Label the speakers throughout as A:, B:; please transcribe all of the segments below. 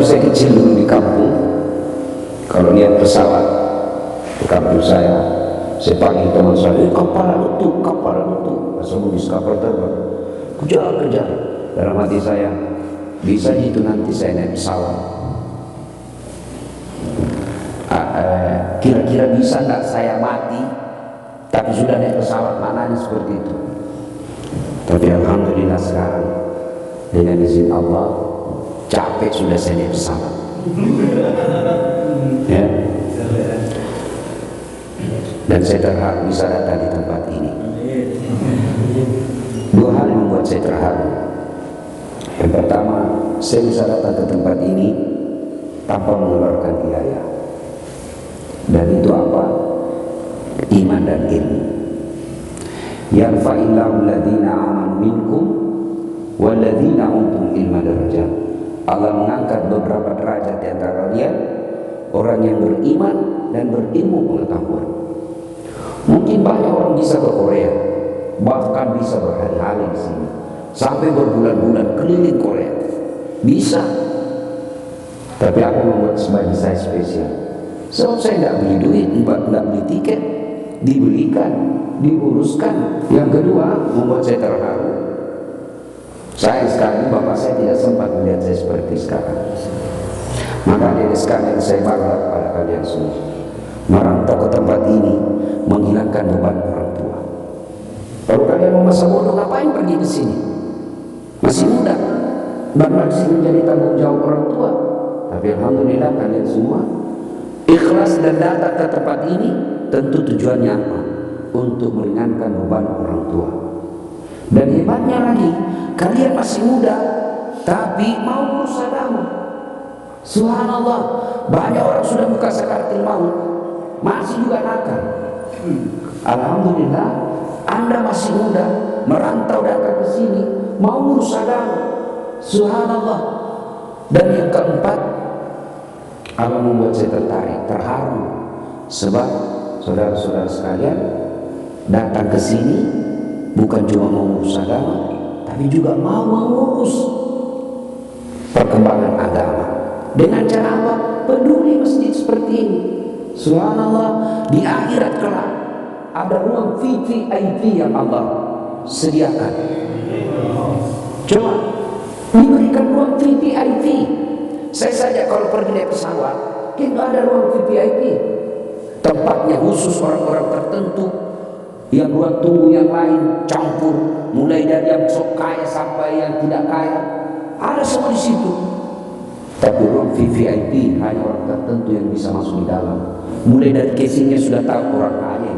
A: saya kecil dulu di kampung, kalau lihat pesawat di kampung saya panggil teman saya, kapal nutuk, asal nulis kapal terbang, kejar. Dalam hati saya, bisa gitu nanti saya naik pesawat. Kira-kira bisa nggak saya mati, tapi sudah naik pesawat, maknanya seperti itu. Tapi alhamdulillah sekarang dengan izin Allah, capek sudah saya naik pesawat. Ya. Dan saya terharu bisa datang di tempat ini. Dua hal yang membuat saya terharu. Yang pertama, saya bisa datang ke tempat ini tanpa mengeluarkan biaya. Dan itu apa? Iman dan ilmu. Yarfa'illahu alladhina amanu minkum walladhina utul ilma darajat. Allah mengangkat beberapa derajat di antara kalian, orang yang beriman dan berilmu pengetahuan. Mungkin banyak orang bisa ke Korea, bahkan bisa berhari-hari di sini, sampai berbulan-bulan keliling Korea, bisa. Tapi aku membuat sebagai saya spesial. Sebab saya tidak beli duit, tidak beli tiket, dibelikan, diuruskan. Yang kedua, membuat saya terharu. Saya sekali, bapak saya tidak sempat melihat saya seperti sekarang. Maka dari sekalian saya bangga kepada kalian semua. Merantau ke tempat ini menghilangkan beban orang tua. Kalau kalian mau masa bodoh, ngapain pergi ke sini? Masih muda, dan masih menjadi tanggung jawab orang tua. Tapi alhamdulillah kalian semua ikhlas dan datang ke tempat ini, tentu tujuannya apa? Untuk meringankan beban orang tua. Dan hebatnya lagi, kalian masih muda, tapi mau ngurus agama. Subhanallah, banyak orang sudah buka sakaratul maut, masih juga nakal. Alhamdulillah, Anda masih muda, merantau datang ke sini, mau ngurus agama. Subhanallah. Dan yang keempat, Allah membuat saya tertarik, terharu, sebab saudara-saudara sekalian datang ke sini bukan cuma mau ngurus agama, tapi juga mau mengurus perkembangan agama. Dengan cara apa? Peduli masjid seperti ini. Subhanallah, di akhirat kelak ada ruang VIP yang Allah sediakan. Coba diberikan ruang VIP. Saya saja kalau pergi naik pesawat, kita ada ruang VIP. Tempatnya khusus orang-orang tertentu, yang ruang tunggu yang lain campur, mulai dari yang sok kaya sampai yang tidak kaya, ada semua di situ. Tapi ruang VIP hanya orang tertentu yang bisa masuk di dalam. Mulai dari casingnya sudah tahu orang kaya,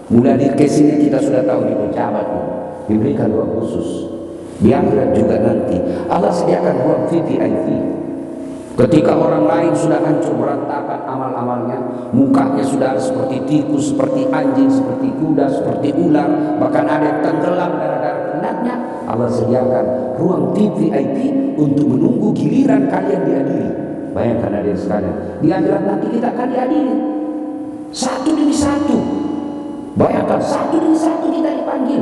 A: mulai dari casingnya kita sudah tahu di pejabat, diberikan ruang khusus. Di akhirat juga nanti Allah sediakan ruang VIP. Ketika orang lain sudah hancur berantakan amal-amalnya, mukanya sudah seperti tikus, seperti anjing, seperti kuda, seperti ular, bahkan ada yang tenggelam gara-gara penatnya, Allah sediakan ruang VIP untuk menunggu giliran kalian diadili. Bayangkan adik sekalian, di akhirat nanti kita akan diadili satu demi satu. Bayangkan satu demi satu kita dipanggil.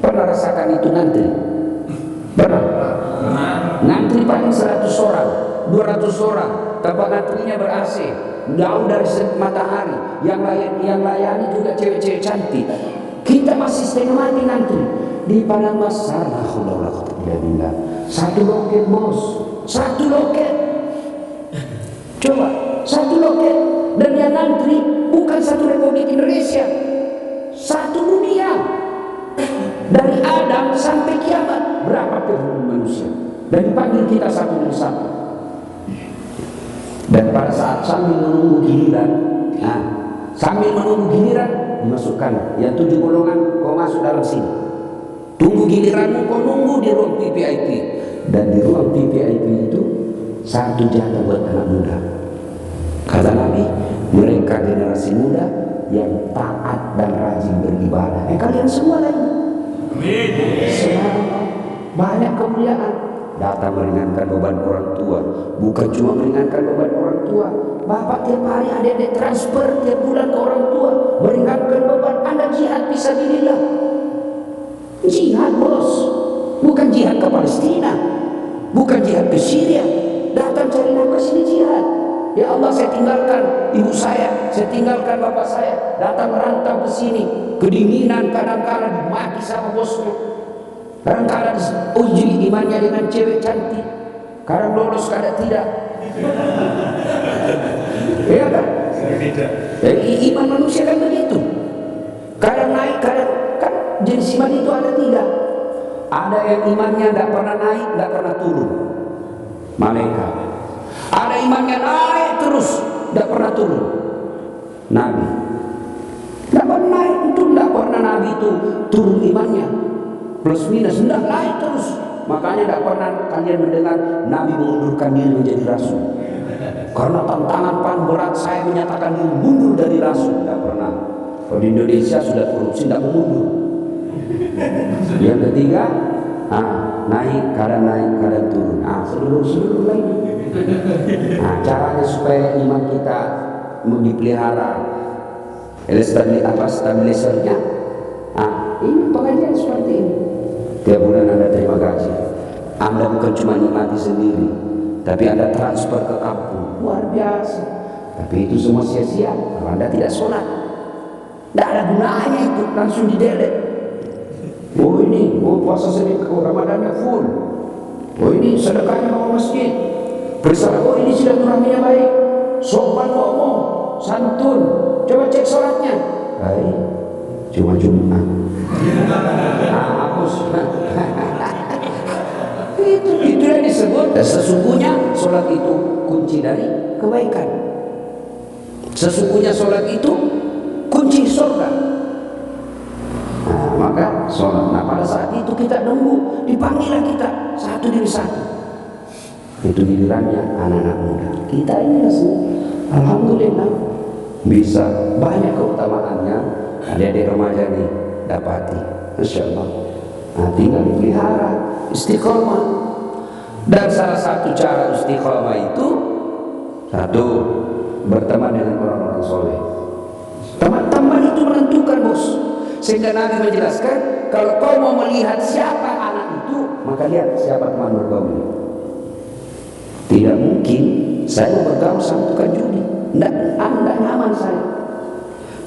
A: Pernah rasakan itu ngantri? Pernah? Ngantri paling 100 orang, 200 orang, tempat ngantrinya ber-AC, jauh dari matahari, yang layani juga cewek-cewek cantik. Kita masih setengah mati ngantri di padang besar. Satu loket bos, satu loket. Coba, satu loket. Dan yang ngantri bukan satu Republik Indonesia, satu dunia. Dari Adam sampai kiamat, berapa penghuni manusia? Dan dipanggil kita satu demi satu. Dan pada saat sambil menunggu giliran, dimasukkan yang 7 golongan, kau masuk dalam sini. Tunggu giliranmu, kau nunggu di ruang VIP. Dan di ruang VIP itu satu jatah buat anak muda. Kata Nabi, mereka generasi muda yang taat dan rajin beribadah. Kalian semua lagi. Banyak kemuliaan. Datang meringankan beban orang tua. Bukan cuma meringankan beban orang tua, bapak tiap hari ada transfer tiap bulan ke orang tua, meringankan beban. Anda jihad fisabilillah. Jihad bos, bukan jihad ke Palestina, bukan jihad ke Syria. Datang cari Ya Allah, saya tinggalkan ibu saya tinggalkan bapak saya, datang merantau ke sini, kedinginan, kadang-kala dimaki sama bosnya, kadang-kala diuji imannya dengan cewek cantik, kadang lolos kadang tidak. Ya kan? Jadi iman manusia kan begitu, kadang naik, kadang kan. Jenis iman itu ada tiga. Ada yang imannya tidak pernah naik, tidak pernah turun, malaikat. Ada imannya naik terus, tidak pernah turun, nabi. Tidak pernah naik itu, tidak pernah nabi itu turun imannya, plus minus, tidak naik terus. Makanya tidak pernah kalian mendengar nabi mengundurkan diri menjadi rasul. Karena tantangan paling berat saya menyatakan diri mundur dari rasul, tidak pernah. Kalau di Indonesia sudah korupsi, tidak mau mundur. Yang ketiga, naik, kadang turun. Seluruh lagi. Caranya supaya iman kita mau dipelihara, stabilisernya. Ini pengajian seperti ini. Tiap bulan Anda terima gaji. Anda bukan cuma nikmati sendiri, tapi Anda transfer ke kampung. Luar biasa. Tapi itu semua sia-sia kalau Anda tidak sholat. Tidak ada gunanya itu, langsung didelete. Oh ini, puasa Senin ke Ramadannya full. Oh ini sedekahnya mau masjid. Bersalah, oh ini silaturahminya baik, sopan ngomong, santun. Coba cek sholatnya, baik, cuma Jumat. Hapus. Itu yang disebut. Sesungguhnya sholat itu kunci dari kebaikan. Sesungguhnya sholat itu kunci surga. Maka sholat. Pada saat itu kita nunggu, dipanggillah kita satu demi satu. Itu gilirannya anak-anak muda. Kita ini alhamdulillah bisa banyak keutamaannya. Adik-adik remaja nih dapati, Masya Allah. Tinggal dipelihara istiqomah. Dan salah satu cara istiqomah itu, satu, berteman dengan orang-orang soleh. Teman-teman itu menentukan, bos. Sehingga Nabi menjelaskan, kalau kau mau melihat siapa anak itu, maka lihat siapa teman bergaul. Tidak mungkin saya bergaul sama tukang judi. Anda nyaman saya.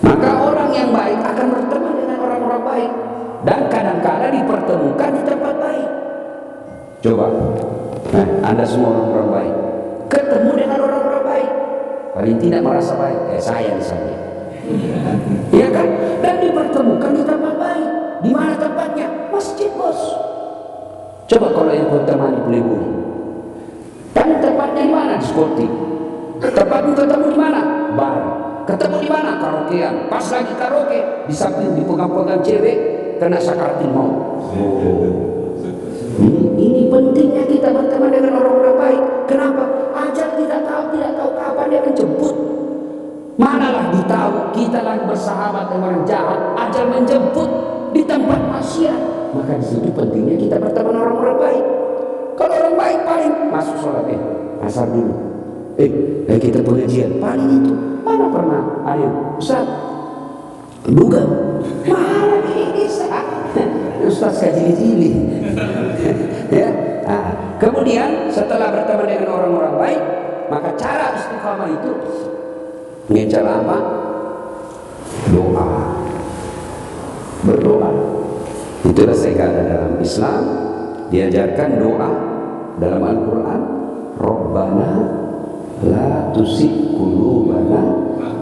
A: Maka orang yang baik akan berteman dengan orang-orang baik, dan kadang-kadang dipertemukan di tempat baik. Coba, Anda semua orang-orang baik, ketemu dengan orang-orang baik, paling tidak merasa baik. Saya misalnya. Iya kan? Dan dipertemukan di tempat baik. Di mana tempatnya? Masjid, bos. Coba kalau yang kau temani playboy, dan tempatnya di mana? Diskotik. Tempatmu ketemu di mana? Bar. Ketemu di mana? Karaokean. Pas lagi karaoke, di samping dipegang-pegang cewek, kena sakaratin maut. Ini pentingnya kita berteman dengan orang-orang baik. Kenapa? Ajal kita tidak tahu kapan dia menjemput. Manalah ditahu kita lagi bersahabat dengan orang jahat, ajal menjemput di tempat maksiat. Maka di situ pentingnya kita berteman orang-orang baik. Kalau orang baik paling masuk sholat, asar dulu. Kita pengajian paling itu. Mana pernah? Ayo, Ustaz. Duga. Mana bisa? Ustaz kajili-jili. Ya. Kemudian setelah berteman dengan orang-orang baik, maka cara istiqamah itu dengan cara apa? Doa. Berdoa. Itulah segala dalam Islam diajarkan doa dalam Al-Quran. Rabbana la tuzigh qulubana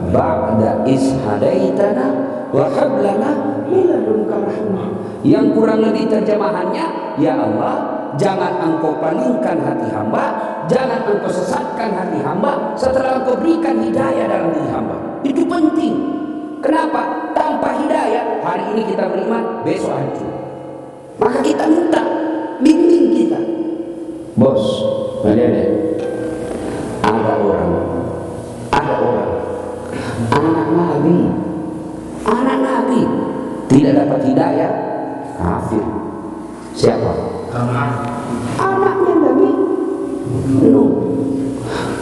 A: ba'da iz hadaitana wa hab lana min ladunka rahmah. Yang kurang lebih terjemahannya, ya Allah, jangan engkau palingkan hati hamba, jangan engkau sesatkan hati hamba setelah engkau berikan hidayah dalam diri hamba. Itu penting. Kenapa? Tanpa hidayah, hari ini kita beriman, besok hancur. Maka kita minta bimbing kita. Bos, kalian ya, ada orang anak Nabi tidak dapat hidayah, kafir. Siapa? Anaknya Nabi Nuh.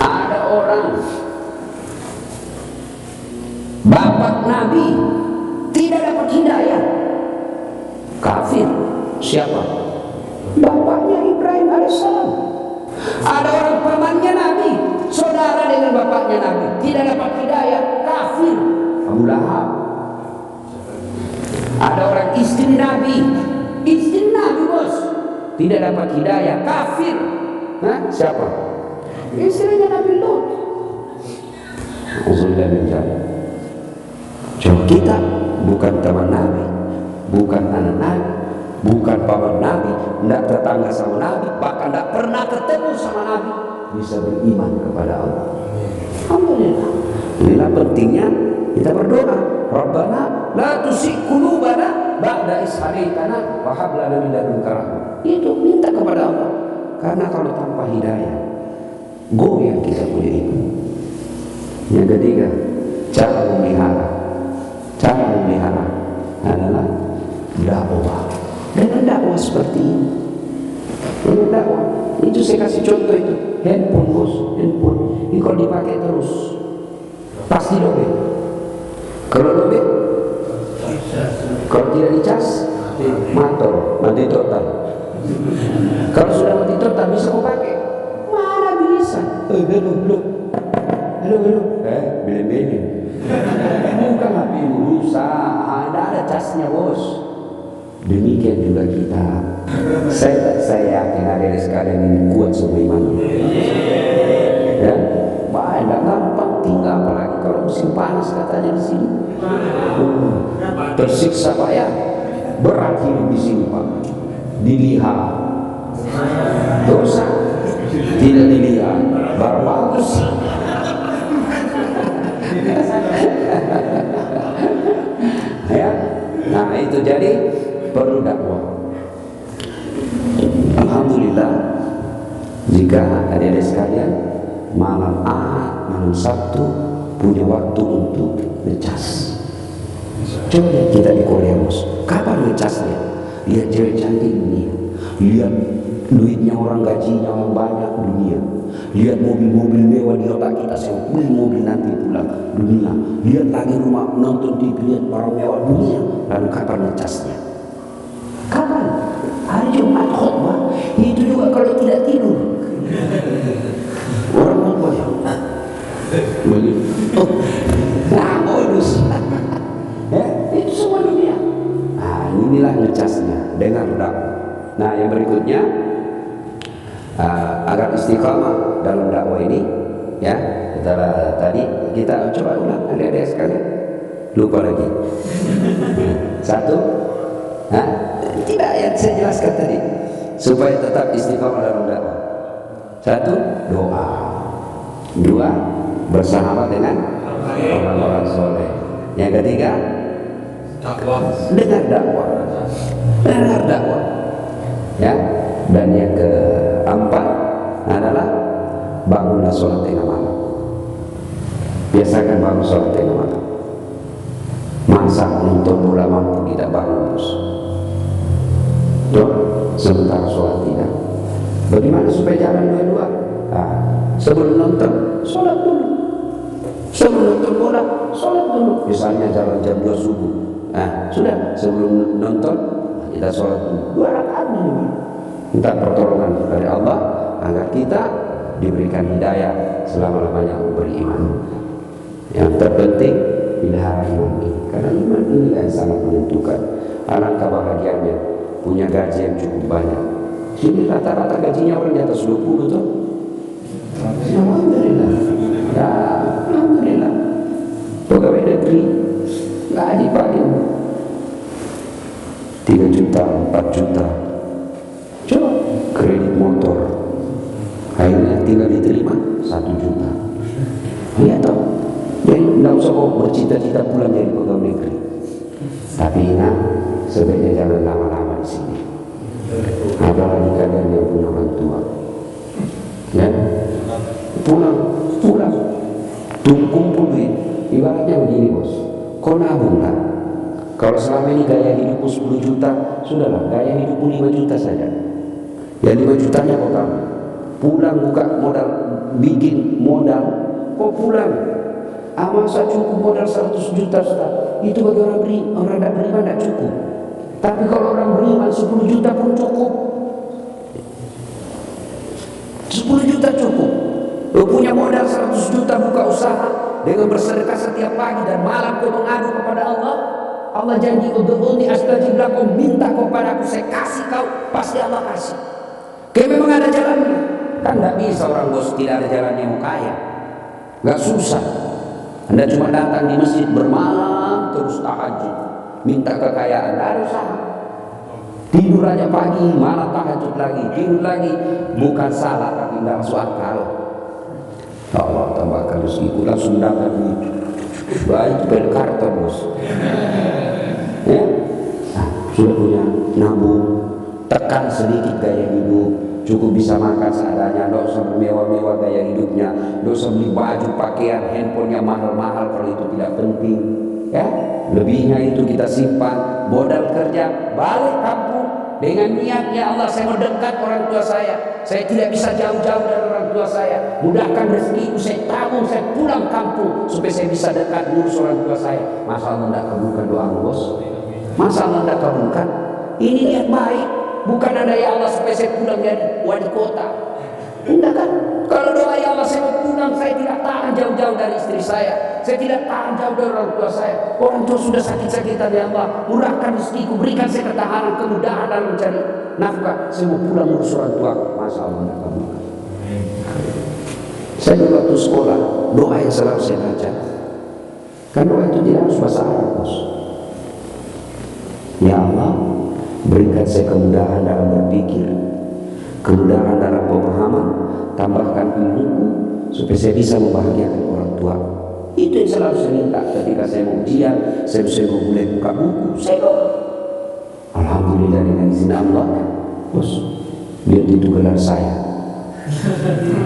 A: Ada orang bapak Nabi tidak dapat hidayah, kafir. Siapa? Bapaknya Ibrahim alaihissalam. Ada orang pamannya Nabi, saudara dengan bapak tidak dapat hidayah, kafir. Abu Lahab. Ada orang istri Nabi bos, tidak dapat hidayah, kafir. Hah? Siapa? Istrinya Nabi Lut. Alhamdulillah menjadi. Coba kita bukan teman Nabi, bukan anak Nabi, bukan paman Nabi, tidak tetangga sama Nabi, bahkan tidak pernah ketemu sama Nabi, bisa beriman kepada Allah. Alhamdulillah. Inilah pentingnya kita berdoa. Rabbana la tuzigh qulubana ba'da idh hadaitana wa hab lana min ladunka rahmah. Itu minta kepada Allah. Karena kalau tanpa hidayah, goyah kita punya iman. Yang ketiga, cara memelihara adalah dakwah. Dengan dakwah seperti ini, dengan dakwah itu saya kasih contoh itu handphone bos, handphone ini kalau dipakai terus pasti lobet. Kalau lobet, kalau tidak dicas, mati total. Kalau sudah mati total bisa kau pakai? Mana bisa? Belum. Beli. Bukan HP rusak, ada casnya bos. Demikian juga kita. Saya yakin ada sekalian ini kuat semua imannya. Ya, banyak gampang tinggal apalagi kalau musim panas katanya di sini. Tersiksa Pak ya. Berat hidup di sini Pak. Dilihat. Dosa. Tidak dilihat. Baru bagus. Ya. Nah itu jadi perlu dakwah. Alhamdulillah jika adik-adik sekalian malam Ahad, malam Sabtu punya waktu untuk ngecas. Coba lihat kita di Korea bos, kapan ngecasnya? Lihat cewek cantik dunia, lihat duitnya orang, gajinya orang banyak dunia, lihat mobil-mobil mewah di otak kita, saya beli mobil nanti pulang dunia, lihat lagi rumah nonton TV, lihat barang mewah dunia. Lalu kapan ngecasnya? Kapan? Hari Jumat khutbah. Itu juga kalau tidak tidur. Orang khutbah ya. Begitu. Nah, modus. Ya, itu semua dunia. Nah, inilah ngecasnya dengan dakwah. Nah, yang berikutnya agar istiqamah dalam dakwah ini, ya. Tadi kita coba ulang adik-adik sekalian. Lupa lagi. Satu, tidak yang saya jelaskan tadi supaya tetap istiqamah dalam dakwah. Satu, doa. Dua, bersahabat dengan orang-orang soleh. Yang ketiga, dengar dakwah. Ya. Dan yang keempat adalah bangunlah sholat tengah malam. Biasakan bangun sholat tengah malam. Masa nonton bola mampu kita bangun terus. Sementara sholat tidak. Bagaimana supaya jalan dua-dua? Sebelum nonton, sholat dulu. Sebelum nonton bola, sholat dulu. Misalnya jalan jam 2 subuh. Sudah sebelum nonton kita sholat dulu. 2 rakaat minimal. Minta pertolongan dari Allah agar kita diberikan hidayah selama-lamanya beriman. Yang terpenting pelihara iman ini, karena iman ini yang sangat menentukan. Alangkah bahagianya punya gaji yang cukup banyak. Sini rata-rata gajinya orang di atas 20 betul. Alhamdulillah. Ya, alhamdulillah. Pegawai negeri gaji paling 3 juta, 4 juta. Coba kredit motor akhirnya tinggal diterima 1 juta. Iya toh. Jadi tidak usah kau bercita-cita pulang jadi pegawai negeri. Tapi ingat, sebaiknya jangan lama-lama di sini. Apalagi kalian yang punya orang tua. Ya, pulang, kumpul duit. Ibaratnya begini bos, kau nabung lah. Kalau selama ini gaya hidupmu 10 juta, sudahlah gaya hidupmu 5 juta saja. Ya 5 jutanya kau tahu. Pulang buka modal, bikin modal, kau pulang. Masa cukup modal 100 juta Ustaz? Itu bagi orang tidak beriman tidak cukup. Tapi kalau orang beriman 10 juta pun cukup. 10 juta cukup. Lo punya modal 100 juta buka usaha, dengan bersedekah setiap pagi dan malam kau mengadu kepada Allah, Allah janji ud'uni astajib lakum, minta kepada aku saya kasih kau, pasti Allah kasih. Kayak memang ada jalannya. Kan nggak bisa orang bos tidak ada jalannya mau kaya. Nggak susah. Anda cuma datang di masjid bermalam terus tahajud, minta kekayaan, nggak ada usaha. Tidur aja pagi, malam tahajud lagi, tidur lagi, bukan salah tapi nggak masuk akal. Allah tambahkan rezekiku, langsung dapat duit. Baik bel karton bos. Ya, nah, sudah punya nabung, tekan sedikit gaya hidup, cukup bisa makan seadanya, nggak usah bermewah-mewah gaya hidupnya, nggak usah beli baju, pakaian, handphonenya mahal-mahal kalau itu tidak penting. Ya, lebihnya itu kita simpan, modal kerja, balik kampung dengan niatnya Allah, saya mau dekat orang tua saya tidak bisa jauh-jauh dari orang tua saya, mudahkan rezekiku, saya tabung, saya pulang kampung supaya saya bisa dekat ngurus orang tua saya. Masa Allah tidak kabulkan doa bos? Masa Allah tidak kabulkan? Ini niat baik, bukan ada ya Allah supaya saya pulang jadi wali kota. Enggak kan? Kalau doa ya Allah saya mau pulang, saya tidak tahan jauh-jauh dari istri saya tidak tahan jauh dari orang tua saya. Orang tua sudah sakit-sakitan ya Allah, murahkan rezekiku, berikan saya ketahanan, kemudahan dalam mencari nafkah. Saya mau pulang ngurus orang tua. Masa Allah tidak kabulkan? Saya dulu waktu sekolah, doa yang selalu saya baca, kan doa itu tidak harus bahasa Arab bos. Ya Allah, berikan saya kemudahan dalam berpikir, kemudahan dalam pemahaman, tambahkan ilmuku supaya saya bisa membahagiakan orang tua. Itu yang selalu saya minta ketika saya mau ujian, saya mau mulai buka buku, saya doa. Alhamdulillah dengan izin Allah, bos, lihat itu gelar saya.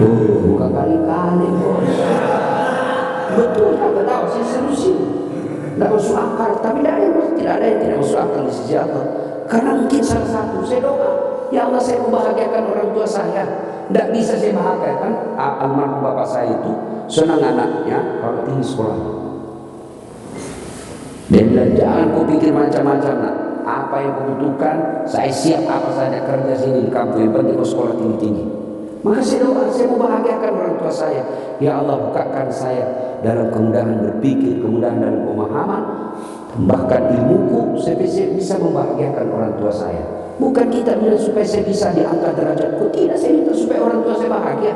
A: Oh, bukan kali-kali bos. Betul, tak tahu, saya seriusin. Tidak masuk akal, tapi tidak ada yang tidak masuk akal di sisi Allah. Karena mungkin salah satu, saya doa, ya Allah saya membahagiakan orang tua saya. Tidak bisa saya bahagiakan almarhum bapak saya itu senang anaknya kalau tinggi sekolah. Dia bilang jangan kau pikir macam-macam nak. Apa yang kau butuhkan, saya siap apa saja kerja sini di kampung, yang penting kau sekolah tinggi-tinggi. Maka saya doa, saya membahagiakan orang tua saya. Ya Allah bukakan saya dalam kemudahan berpikir, kemudahan dalam pemahaman, tambahkan ilmuku supaya saya bisa membahagiakan orang tua saya. Bukan kita minta supaya saya bisa diangkat derajatku, tidak, saya minta supaya orang tua saya bahagia.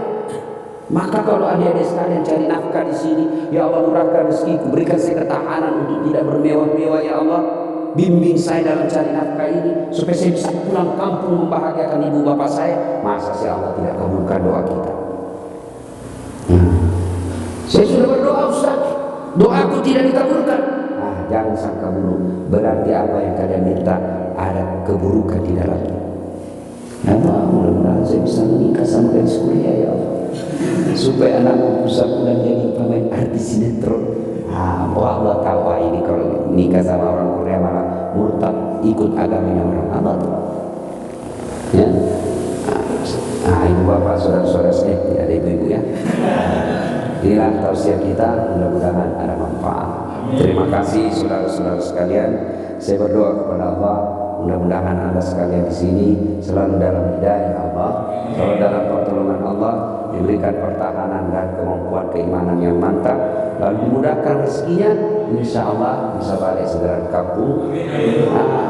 A: Maka kalau adik-adik sekalian cari nafkah di sini, ya Allah murahkan rezekiku, berikan saya ketahanan untuk tidak bermewah-mewah ya Allah. Bimbing saya dalam cari nafkah ini supaya saya bisa pulang kampung membahagiakan ibu bapak saya. Masa si Allah tidak kabulkan doa kita? Saya sudah berdoa Ustaz, doaku tidak dikabulkan. Jangan sangka buruk, berarti apa yang kalian minta ada keburukan di dalamnya. Allah, mudah-mudahan saya bisa menikah sama gadis kuliah ya Allah, supaya anakku bisa pulang jadi pemain artis sinetron. Oh Allah tahu ini kalau nikah sama orang Korea malah murtad, ikut agamanya orang Allah. Ya, ibu bapak, saudara-saudara saya, tidak ada ibu-ibu ya. Inilah tausiah kita, mudah-mudahan ada manfaat. Terima kasih saudara-saudara sekalian. Saya berdoa kepada Allah, mudah-mudahan Anda sekalian di sini selalu dalam hidayah Allah, selalu dalam pertolongan Allah, diberikan pertahanan dan kemampuan keimanan yang mantap, lalu dimudahkan rezekinya, insya Allah bisa balik segera ke kampung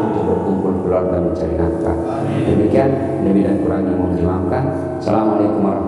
A: untuk berkumpul keluarga mencari nafkah. Demikian, lebih dan kurangnya mohon dimaafkan. Assalamualaikum warahmatullahi wabarakatuh.